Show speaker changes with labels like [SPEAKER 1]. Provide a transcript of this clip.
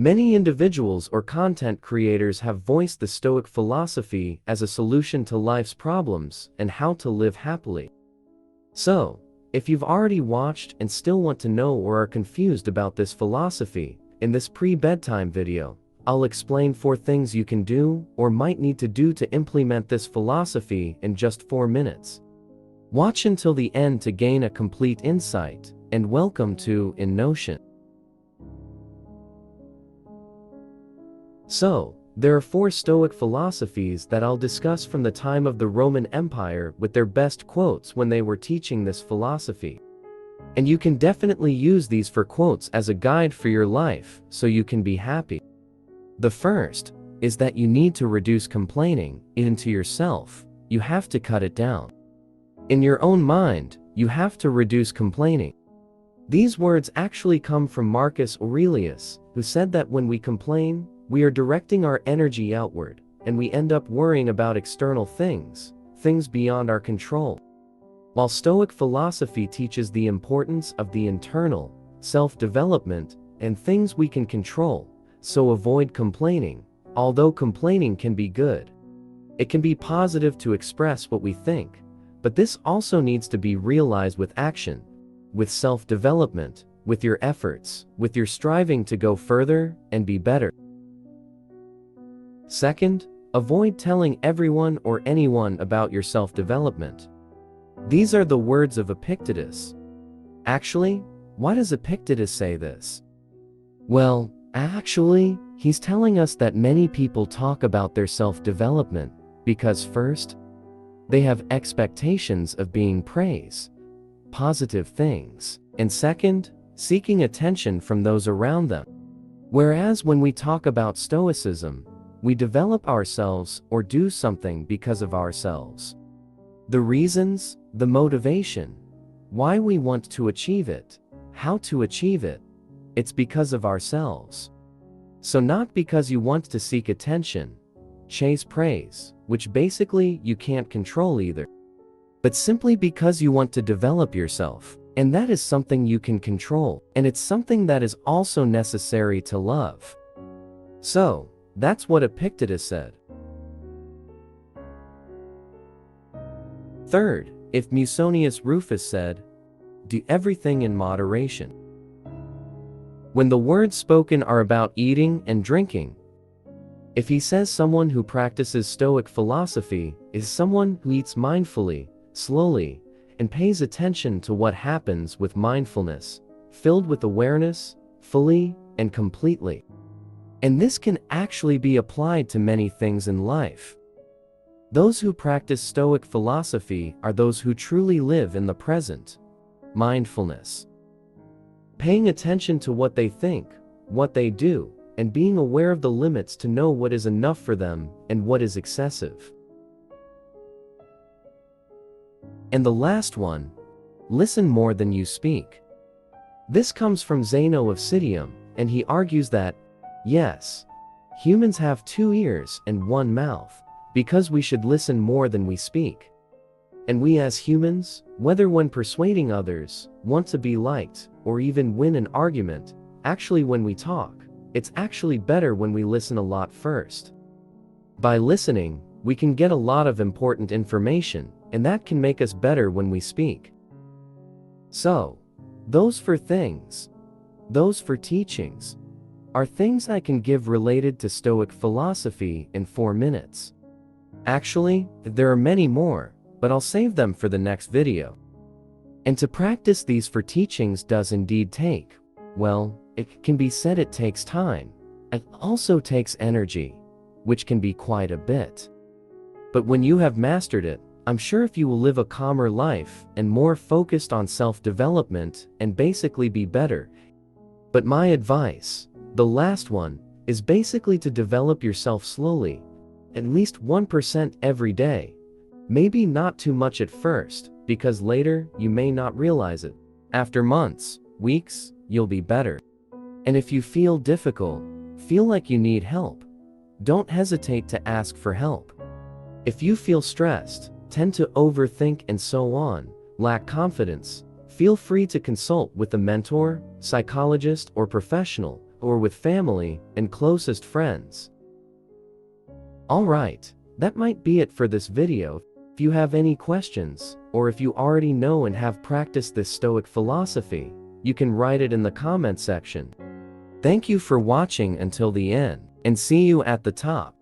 [SPEAKER 1] Many individuals or content creators have voiced the Stoic philosophy as a solution to life's problems and how to live happily. So, if you've already watched and still want to know or are confused about this philosophy, in this pre-bedtime video, I'll explain 4 things you can do or might need to do to implement this philosophy in just 4 minutes. Watch until the end to gain a complete insight, and welcome to in.notion. So, there are 4 Stoic philosophies that I'll discuss from the time of the Roman Empire with their best quotes when they were teaching this philosophy. And you can definitely use these for quotes as a guide for your life so you can be happy. The first is that you need to reduce complaining into yourself. You have to cut it down. In your own mind, you have to reduce complaining. These words actually come from Marcus Aurelius, who said that when we complain, we are directing our energy outward, and we end up worrying about external things beyond our control. While Stoic philosophy teaches the importance of the internal, self-development, and things we can control, so avoid complaining. Although complaining can be good, it can be positive to express what we think, but this also needs to be realized with action, with self-development, with your efforts, with your striving to go further and be better. Second, avoid telling everyone or anyone about your self-development. These are the words of Epictetus. Actually, why does Epictetus say this? Well, actually, he's telling us that many people talk about their self-development because first, they have expectations of being praised, positive things, and second, seeking attention from those around them. Whereas when we talk about Stoicism, we develop ourselves or do something because of ourselves. The reasons, the motivation, why we want to achieve it, how to achieve it, it's because of ourselves. So not because you want to seek attention, chase praise, which basically you can't control either, but simply because you want to develop yourself, and that is something you can control, and it's something that is also necessary to love. So, that's what Epictetus said. Third, if Musonius Rufus said, "Do everything in moderation." When the words spoken are about eating and drinking, if he says someone who practices Stoic philosophy is someone who eats mindfully, slowly, and pays attention to what happens with mindfulness, filled with awareness, fully and completely. And this can actually be applied to many things in life. Those who practice Stoic philosophy are those who truly live in the present. Mindfulness. Paying attention to what they think, what they do, and being aware of the limits to know what is enough for them and what is excessive. And the last one, listen more than you speak. This comes from Zeno of Citium, and he argues that, yes, humans have 2 ears and 1 mouth, because we should listen more than we speak. And we as humans, whether when persuading others, want to be liked, or even win an argument, actually when we talk, it's actually better when we listen a lot first. By listening, we can get a lot of important information, and that can make us better when we speak. So, those 4 things, those 4 teachings, are things I can give related to Stoic philosophy in 4 minutes. Actually, there are many more, but I'll save them for the next video. And to practice these 4 teachings does indeed take, well, it can be said it takes time. It also takes energy, which can be quite a bit. But when you have mastered it, I'm sure if you will live a calmer life and more focused on self-development and basically be better. But my advice, the last one, is basically to develop yourself slowly, at least 1% every day. Maybe not too much at first, because later you may not realize it. After months, weeks, you'll be better. And if you feel difficult, feel like you need help, don't hesitate to ask for help. If you feel stressed, tend to overthink and so on, lack confidence, feel free to consult with a mentor, psychologist, or professional or with family and closest friends. Alright, that might be it for this video. If you have any questions, or if you already know and have practiced this Stoic philosophy, you can write it in the comment section. Thank you for watching until the end, and see you at the top.